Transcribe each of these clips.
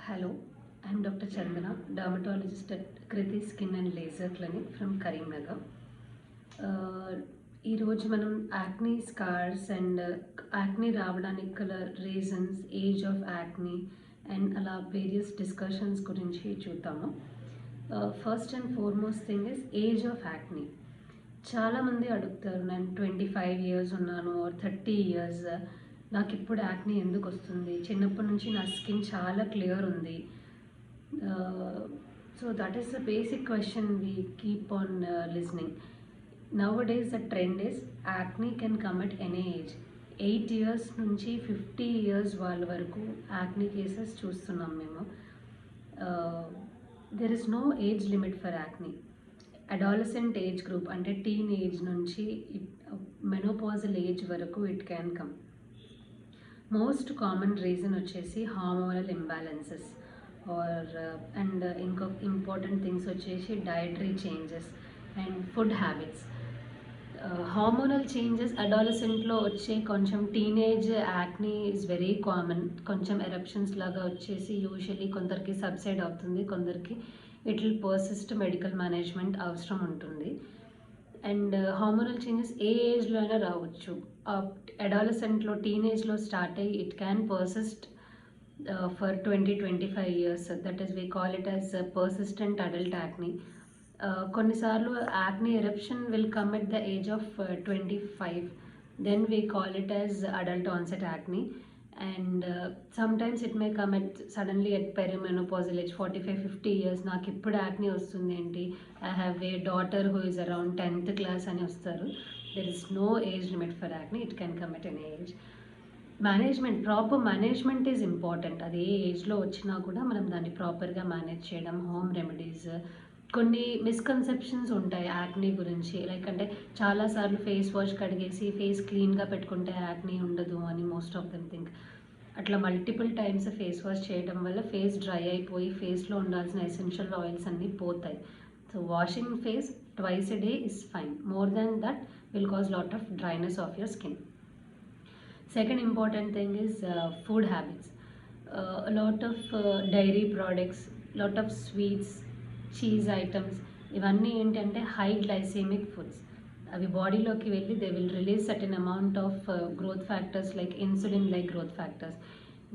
Hello, I'm Dr. Chandana, dermatologist at Kriti Skin and Laser Clinic from Karimnagar. ఈరోజు మనం acne scars and acne రావడానికి గల reasons, age of acne and అలా various discussions గురించి చూద్దాము. First and foremost thing is age of acne. చాలామంది అడుగుతారు, నేను 25 years ఉన్నాను ఆర్ 30 years, నాకు ఇప్పుడు యాక్నీ ఎందుకు వస్తుంది, చిన్నప్పటి నుంచి నా స్కిన్ చాలా క్లియర్ ఉంది. So that is the basic question we keep on listening. Nowadays the trend is acne can come at any age. 8 years నుంచి 50 years వాళ్ళ వరకు యాక్నీ కేసెస్ చూస్తున్నాం మేము. There is no age limit for acne. Adolescent age group అంటే teen age నుంచి menopausal age వరకు it can come. Most common reason వచ్చేసి hormonal imbalances or and ఇంకొక ఇంపార్టెంట్ థింగ్స్ వచ్చేసి dietary changes and food habits. Hormonal changes అడాలసెంట్లో వచ్చే కొంచెం teenage acne is very common. కొంచెం ఎరప్షన్స్ లాగా వచ్చేసి యూజువలీ కొందరికి సబ్సైడ్ అవుతుంది, కొందరికి it will persist, medical management అవసరం ఉంటుంది. అండ్ హార్మోనల్ చేంజెస్ ఏ ఏజ్లో అయినా రావచ్చు. అడాలసెంట్లో టీనేజ్లో స్టార్ట్ అయ్యి it can persist for 20-25 years. That is we call it as persistent adult acne. కొన్నిసార్లు acne eruption will come at the age of 25, then we call it as adult onset acne. And sometimes it may come at suddenly at perimenopausal age 45-50 years. నాకు ఇప్పుడు యాక్నీ వస్తుంది ఏంటి, I have a daughter who is around 10th class అని వస్తారు. There is no age limit for acne, it can come at any age. Management, proper management is important. అది ఏ ఏజ్లో వచ్చినా కూడా మనం దాన్ని ప్రాపర్గా మేనేజ్ చేయడం, హోమ్ రెమెడీస్. కొన్ని మిస్కన్సెప్షన్స్ ఉంటాయి యాక్నీ గురించి, లైక్ అంటే చాలాసార్లు ఫేస్ వాష్ కడిగేసి ఫేస్ క్లీన్గా పెట్టుకుంటే యాక్నీ ఉండదు అని మోస్ట్ ఆఫ్ దెమ్ థింక్. అట్లా మల్టిపుల్ టైమ్స్ ఫేస్ వాష్ చేయడం వల్ల ఫేస్ డ్రై అయిపోయి ఫేస్లో ఉండాల్సిన ఎసెన్షియల్ ఆయిల్స్ అన్నీ పోతాయి. So washing face twice a day is fine. More than that will cause lot of dryness of your skin. Second important thing is food habits. A lot of dairy products, lot of sweets, cheese items, ఇవన్నీ ఏంటంటే high glycemic foods. అవి బాడీలోకి వెళ్ళి they will release certain amount of growth factors like insulin like growth factors.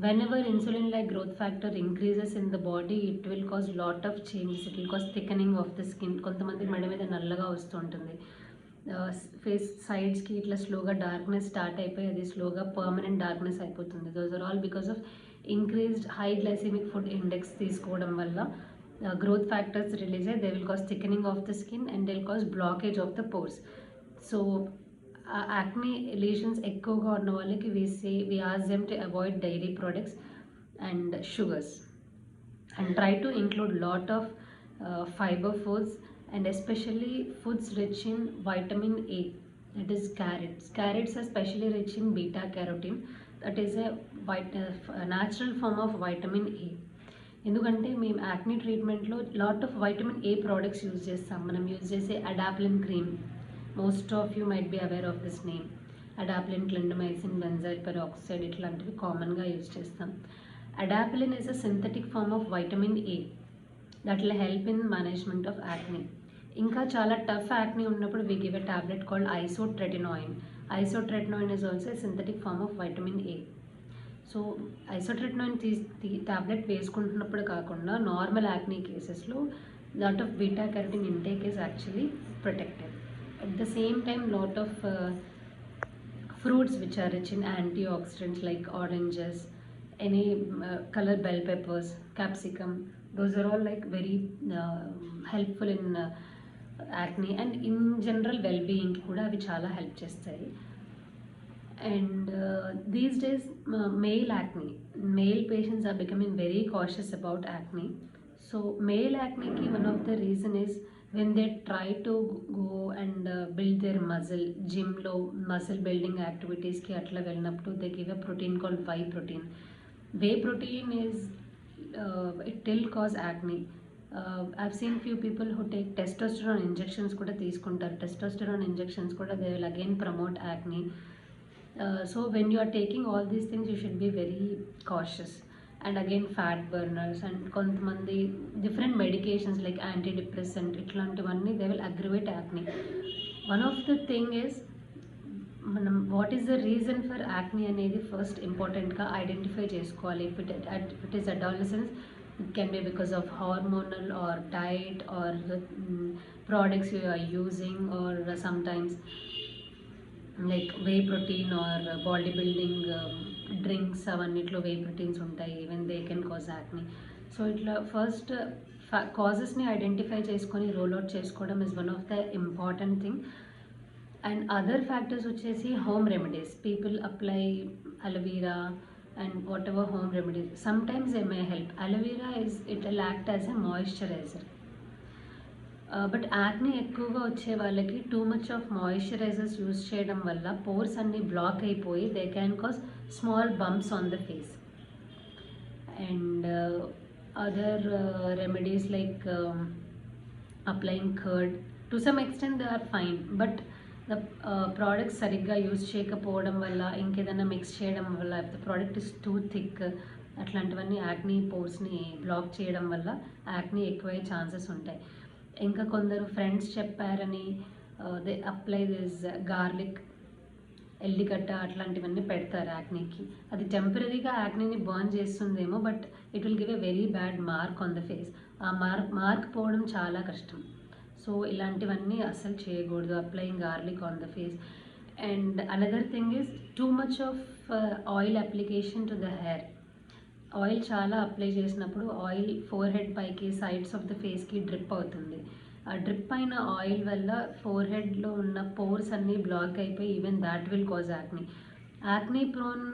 whenever insulin like growth factor increases in the body, it will cause lot of changes. It will cause thickening of the skin. కొంతమంది మెడ మీద నల్లగా వస్తూ ఉంటుంది, face సైడ్స్కి ఇట్లా స్లోగా darkness start అయిపోయి అది స్లోగా పర్మనెంట్ డార్క్నెస్ అయిపోతుంది. Those are all because of increased high glycemic food index తీసుకోవడం వల్ల growth factors release, they will cause thickening of the skin and they will cause blockage of the pores. So acne lesions ఎక్కువగా ఉన్న వాళ్ళకి we ask them to avoid dairy products and sugars and try to include lot of fiber foods and especially foods rich in vitamin A. That is carrots. Carrots are specially rich in beta carotene. That is a natural form of vitamin A. ఎందుకంటే మేము acne ట్రీట్మెంట్లో lot of vitamin A products use చేస్తాం. మనం use చేసే adapalene cream, most of you might be aware of this name. Adapalene, clindamycin, benzyl peroxide ఇట్లాంటివి కామన్గా use చేస్తాం. Adapalene is a synthetic form of vitamin A that will help in management of acne. ఇంకా చాలా tough acne ఉన్నప్పుడు we give a tablet called isotretinoin. Isotretinoin is also a synthetic form of vitamin A. So isotretinoin tablet వేసుకుంటున్నప్పుడు కాకుండా normal acne కేసెస్లో lot of beta carotene intake is actually protected. At the same time lot of fruits which are rich in antioxidants like oranges, any colour bell peppers, capsicum, those are all like very helpful in acne and in general well బీయింగ్కి కూడా అవి చాలా help చేస్తాయి. And these days male acne, male patients are becoming very cautious about acne. So male acne ki one of the reason is when they try to go and build their muscle, gym lo muscle building activities ki atla vellinappudu they give a protein called whey protein. Whey protein is it will cause acne. I've seen few people who take testosterone injections kuda teeskuntaru. Testosterone injections kuda they will again promote acne. So when you are taking all these things, you should be very cautious. And again fat burners and కొంతమంది different medications like antidepressant ఇట్లాంటివన్నీ they will aggravate acne. One of the thing is మనం what is the reason for acne అనేది first ఇంపార్టెంట్గా identify చేసుకోవాలి. It is adolescence, it can be because of hormonal or diet or products you are using, or sometimes like whey protein or bodybuilding drinks అవన్నిట్లో whey proteins ఉంటాయి, even they can cause acne. So ఇట్లా first కాజెస్ని identify చేసుకొని roll out చేసుకోవడం is one of the important thing. And other factors వచ్చేసి home remedies. People apply aloe vera and whatever home remedies, sometimes they may help. Aloe vera it will act as a moisturizer. But acne ఎక్కువగా వచ్చే వాళ్ళకి too much of moisturisers use చేయడం వల్ల pores అన్నీ block అయిపోయి they can cause small bumps on the face. And other remedies like applying curd to some extent they are fine, but the products సరిగ్గా use చేయకపోవడం వల్ల, ఇంకేదైనా mix చేయడం వల్ల, the product is too thick, అట్లాంటివన్నీ acne పోర్స్ని black చేయడం వల్ల యాక్ని ఎక్కువయ్యే chances ఉంటాయి. ఇంకా కొందరు ఫ్రెండ్స్ చెప్పారని దే అప్లై దిస్ గార్లిక్, ఎల్లిగడ్డ అట్లాంటివన్నీ పెడతారు యాక్నీకి. అది టెంపరీగా యాక్నీని బర్న్ చేస్తుందేమో, but it will give a very bad mark on the face. ఆ మార్క్ పోవడం చాలా కష్టం. సో ఇలాంటివన్నీ అస్సలు చేయకూడదు, applying garlic on the face. And another thing is two much of oil application to the hair. Oil చాలా apply చేసినప్పుడు oil four head పైకి, సైడ్స్ ఆఫ్ ద ఫేస్కి డ్రిప్ అవుతుంది. ఆ డ్రిప్ అయిన ఆయిల్ వల్ల ఫోర్ హెడ్లో ఉన్న పోర్స్ అన్నీ బ్లాక్ అయిపోయి even that will cause acne. Acne prone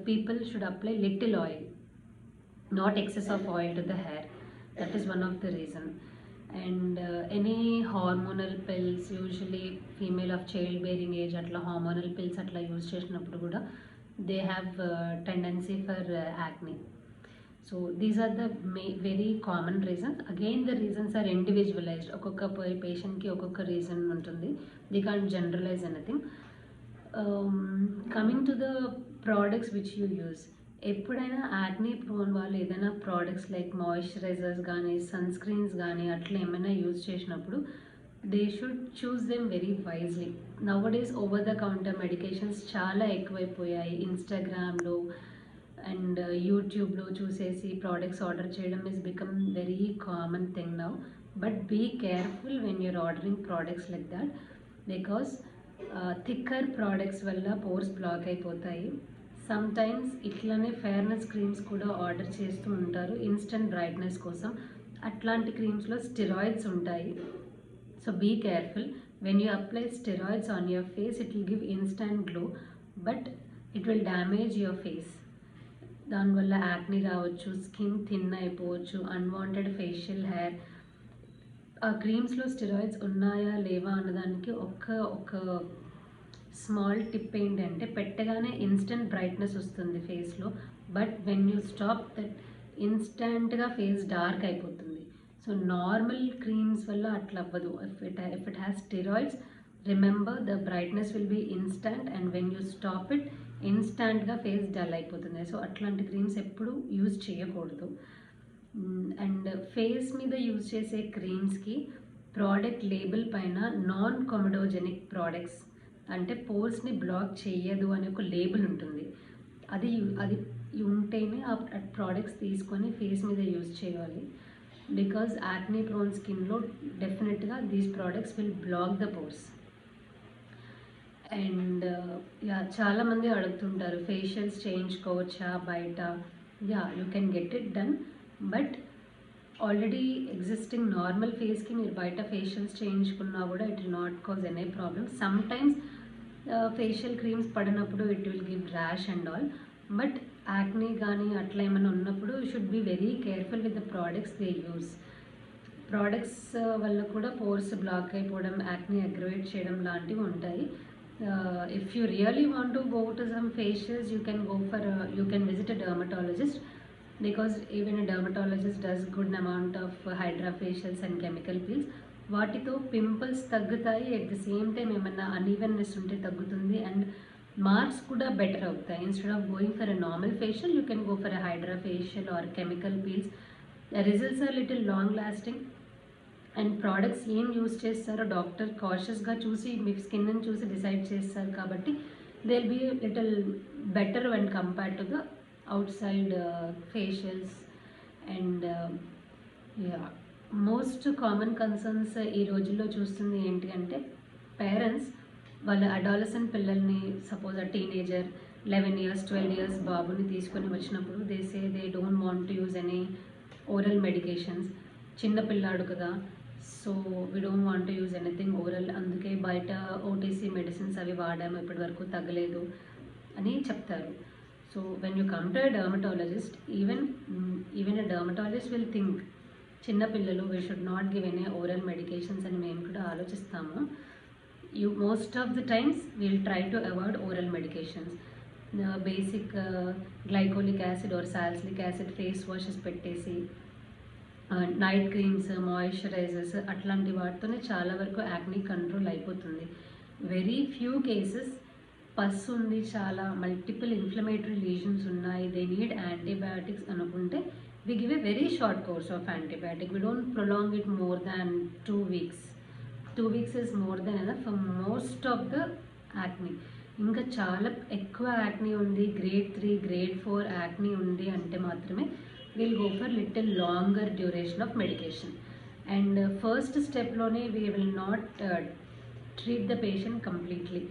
people should apply little oil, not excess of oil to the hair. That is one of the reason. And any hormonal pills, usually female of child bearing age అట్లా hormonal pills అట్లా use చేసినప్పుడు కూడా they have tendency for acne. So these are the very common reasons. Again the reasons are individualized. Okokka patient ki okokka reason untundi, they can't generalize anything. Coming to the products which you use, ఎప్పుడైనా acne prone వాళ్ళు ఏదైనా products like moisturisers కానీ sunscreens కానీ అట్లా ఏమైనా use చేసినప్పుడు they should choose them very wisely. Nowadays over the counter medications చాలా ఎక్కువైపోయాయి. ఇన్స్టాగ్రామ్లో అండ్ యూట్యూబ్లో చూసేసి ప్రోడక్ట్స్ ఆర్డర్ చేయడం is become very common thing now. But be careful when you're ordering products like that, because thicker products వల్ల pores block అయిపోతాయి. Sometimes ఇట్లానే fairness creams కూడా ఆర్డర్ చేస్తూ ఉంటారు ఇన్స్టెంట్ బ్రైట్నెస్ కోసం. అట్లాంటి క్రీమ్స్లో స్టెరాయిడ్స్ ఉంటాయి. So be careful when you apply steroids on your face. It will give instant glow, but it will damage your face. దాని వల్ల యాక్ని రావచ్చు, స్కిన్ థిన్ అయిపోవచ్చు, అన్వాంటెడ్ ఫేషియల్ హెయిర్. ఆ క్రీమ్స్లో స్టెరాయిడ్స్ ఉన్నాయా లేవా అన్నదానికి ఒక స్మాల్ టిప్ ఏంటంటే, పెట్టగానే ఇన్స్టెంట్ బ్రైట్నెస్ వస్తుంది ఫేస్లో, but when you stop that ఇన్స్టెంట్గా ఫేస్ డార్క్ అయిపోతుంది. సో నార్మల్ క్రీమ్స్ వల్ల అట్లా అవ్వదు. If it has steroids, remember the brightness will be instant, and when you stop it ఇన్స్టంట్గా ఫేస్ డల్ అయిపోతుంది. సో అట్లాంటి క్రీమ్స్ ఎప్పుడు యూజ్ చేయకూడదు. అండ్ ఫేస్ మీద యూజ్ చేసే క్రీమ్స్కి ప్రోడక్ట్ లేబుల్ పైన నాన్ కొమెడోజెనిక్ ప్రోడక్ట్స్, అంటే పోర్స్ని బ్లాక్ చేయదు అనే ఒక లేబుల్ ఉంటుంది. అది ఉంటేనే ఆ ప్రోడక్ట్స్ తీసుకొని ఫేస్ మీద యూజ్ చేయాలి. బికాజ్ యాక్నీ ప్రోన్ స్కిన్లో డెఫినెట్గా these products will block the pores. And చాలామంది అడుగుతుంటారు ఫేషియల్స్ చేయించుకోవచ్చా బయట. You can get it done, but already existing normal ఫేస్కి మీరు బయట ఫేషియల్స్ చేయించుకున్నా కూడా it will not cause any problem. Sometimes facial creams పడినప్పుడు it will give rash and all, but acne కానీ అట్లా ఏమైనా ఉన్నప్పుడు you should be very careful with the products they use. Products వల్ల కూడా పోర్స్ బ్లాక్ అయిపోవడం, యాక్నీ అగ్రవేట్ చేయడం లాంటివి ఉంటాయి. If you really want to go to some facials, you can visit a dermatologist, because even a dermatologist does good amount of hydra facials and chemical peels. వాటితో pimples తగ్గుతాయి, at the same time ఏమన్నా unevenness ఉంటే తగ్గుతుంది, and marks కూడా better అవుతాయి. Instead of going for a normal facial you can go for a hydra facial or chemical peels. The results are little long lasting. And products ఏం use చేస్తారో doctor కాషియస్గా చూసి మీ స్కిన్ని చూసి డిసైడ్ చేస్తారు కాబట్టి they will be little better when compared to the outside facials. And most common concerns ఈ రోజుల్లో చూస్తుంది ఏంటి అంటే పేరెంట్స్ వాళ్ళ అడాలసెంట్ పిల్లల్ని, suppose a teenager 11 years 12 years బాబుని తీసుకొని వచ్చినప్పుడు they say they don't want to use any oral medications. చిన్న పిల్లాడు కదా, so we don't want to use anything oral, అందుకే బయట ఓటీసీ మెడిసిన్స్ అవి వాడాము, ఇప్పటి వరకు తగ్గలేదు అని చెప్తారు. So when you come to a dermatologist, even a dermatologist will think చిన్న పిల్లలు we should not give any oral medications అని మేము కూడా ఆలోచిస్తాము. Most of the times we'll try to avoid oral medications. Basic glycolic acid or salicylic acid face washes పెట్టేసి, night creams, moisturisers అట్లాంటి వాటితోనే చాలా వరకు యాక్నీ కంట్రోల్ అయిపోతుంది. వెరీ ఫ్యూ కేసెస్ పస్ ఉంది, చాలా మల్టిపుల్ ఇన్ఫ్లమేటరీ లీజన్స్ ఉన్నాయి, దే నీడ్ యాంటీబయాటిక్స్ అనుకుంటే we give a very short course of antibiotic. We don't prolong it more than 2 weeks. 2 weeks is more than enough for most of the acne. ఇంకా చాలా ఎక్కువ acne ఉంది, grade 3 grade 4 acne ఉంది అంటే మాత్రమే will go for little longer duration of medication. And first స్టెప్లోనే we will not treat the patient completely.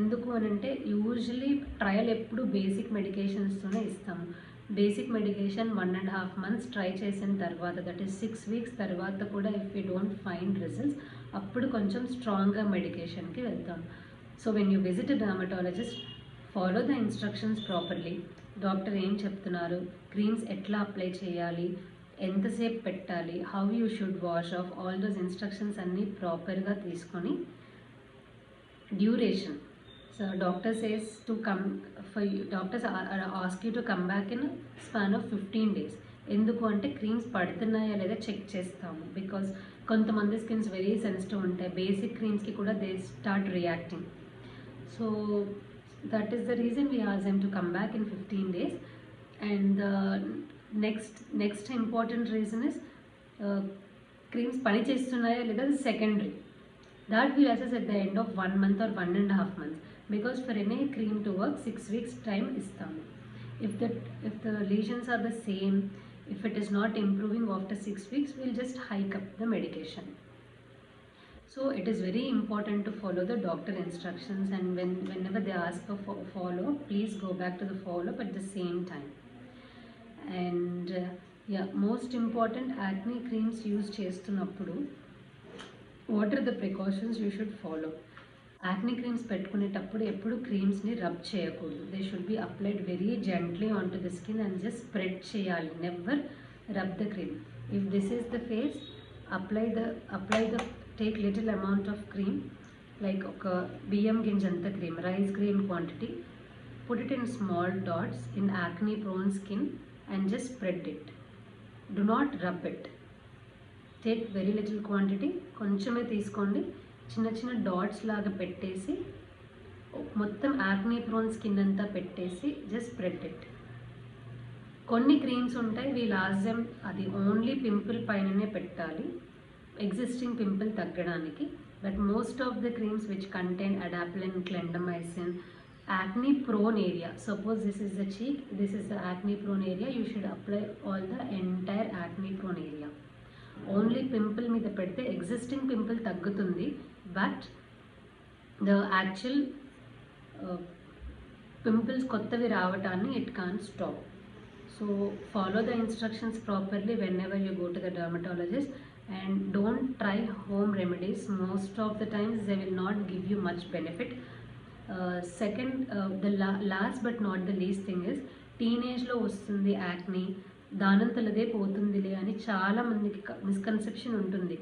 ఎందుకు అని అంటే యూజువలీ ట్రయల్ ఎప్పుడు బేసిక్ మెడికేషన్స్తోనే ఇస్తాము. బేసిక్ మెడికేషన్ 1.5 months ట్రై చేసిన తర్వాత, దట్ ఈస్ 6 weeks తర్వాత కూడా if you don't find results అప్పుడు కొంచెం స్ట్రాంగ్గా మెడికేషన్కి వెళ్తాం. So when you visit a dermatologist, follow the instructions properly. Doctor ఏం చెప్తున్నారు, క్రీమ్స్ ఎట్లా అప్లై చేయాలి, ఎంతసేపు పెట్టాలి, how you should wash of, all those instructions అన్నీ ప్రాపర్గా తీసుకొని duration. So doctor says to come for you, doctors ask you to come back in a span of 15 days. ఎందుకు అంటే క్రీమ్స్ పడుతున్నాయా లేదా చెక్ చేస్తాము. బికాస్ కొంతమంది స్కిన్స్ వెరీ సెన్సిటివ్ ఉంటాయి, బేసిక్ క్రీమ్స్కి కూడా they start reacting. So that is the reason we ask them to come back in 15 days. And next important reason is creams పని చేస్తున్నాయా లేదా secondary. That will assess at the end of 1 month or 1.5 months. Because for any cream to work 6 weeks time istamu. If the lesions are the same, if it is not improving after 6 weeks, we'll just hike up the medication. So it is very important to follow the doctor instructions, and whenever they ask for follow, please go back to the follow up at the same time. And most important, acne creams use చేస్తున్నప్పుడు what are the precautions you should follow. Acne creams పెట్టుకునేటప్పుడు ఎప్పుడు క్రీమ్స్ని rub చేయకూడదు. They should be applied very gently on to the skin and just spread చేయాలి, never rub the cream. If this is the face, apply the take little amount of cream, like ఒక బియ్యం గింజ అంత cream, rice grain quantity, put it in small dots in acne prone skin and just spread it. Do not rub it. Take very little quantity, కొంచెమే తీసుకోండి, చిన్న చిన్న dots లాగా పెట్టేసి మొత్తం యాక్నీ ప్రోన్ స్కిన్ అంతా పెట్టేసి జస్ట్ స్ప్రెడ్ ఇట్. కొన్ని క్రీమ్స్ ఉంటాయి వీల్ ఆస్క్ దెమ్ అది ఓన్లీ పింపుల్ పైననే పెట్టాలి, ఎగ్జిస్టింగ్ పింపుల్ తగ్గడానికి. But most of the creams which contain adapalene, clindamycin, acne prone area, suppose this is the cheek, this is the acne prone area, you should apply all the entire acne prone area. Only pimple మీద పెడితే existing pimple తగ్గుతుంది, but the actual pimples కొత్తవి రావటాన్ని it can stop. So follow the instructions properly whenever you go to the dermatologist, and don't try home remedies. Most of the times they will not give you much benefit. Second, the last but not the least thing is, టీనేజ్లో వస్తుంది acne, దానంతలదే పోతుందిలే అని చాలామందికి misconception ఉంటుంది.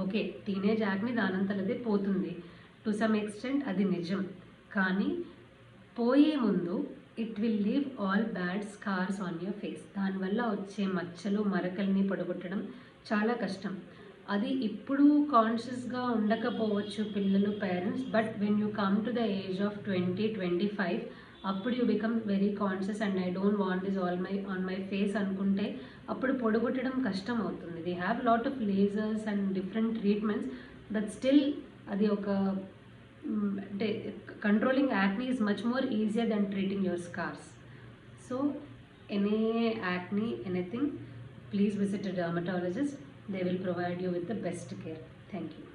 Okay, teenage acne దానంతలదే పోతుంది, to some extent అది నిజం. కానీ పోయే ముందు it will leave all bad scars on your face. దానివల్ల వచ్చే మచ్చలు, మరకల్ని పొడగొట్టడం చాలా కష్టం. అది ఇప్పుడు కాన్షియస్గా ఉండకపోవచ్చు పిల్లలు parents, but when you come to the age of 20-25 అప్పుడు you become very conscious and I don't want this on my face అనుకుంటే అప్పుడు పొడగొట్టడం కష్టం అవుతుంది. We have lot of lasers and different treatments, but still అది ఒక అంటే controlling acne is much more easier than treating your scars. So any acne, anything, please visit a dermatologist. They will provide you with the best care. Thank you.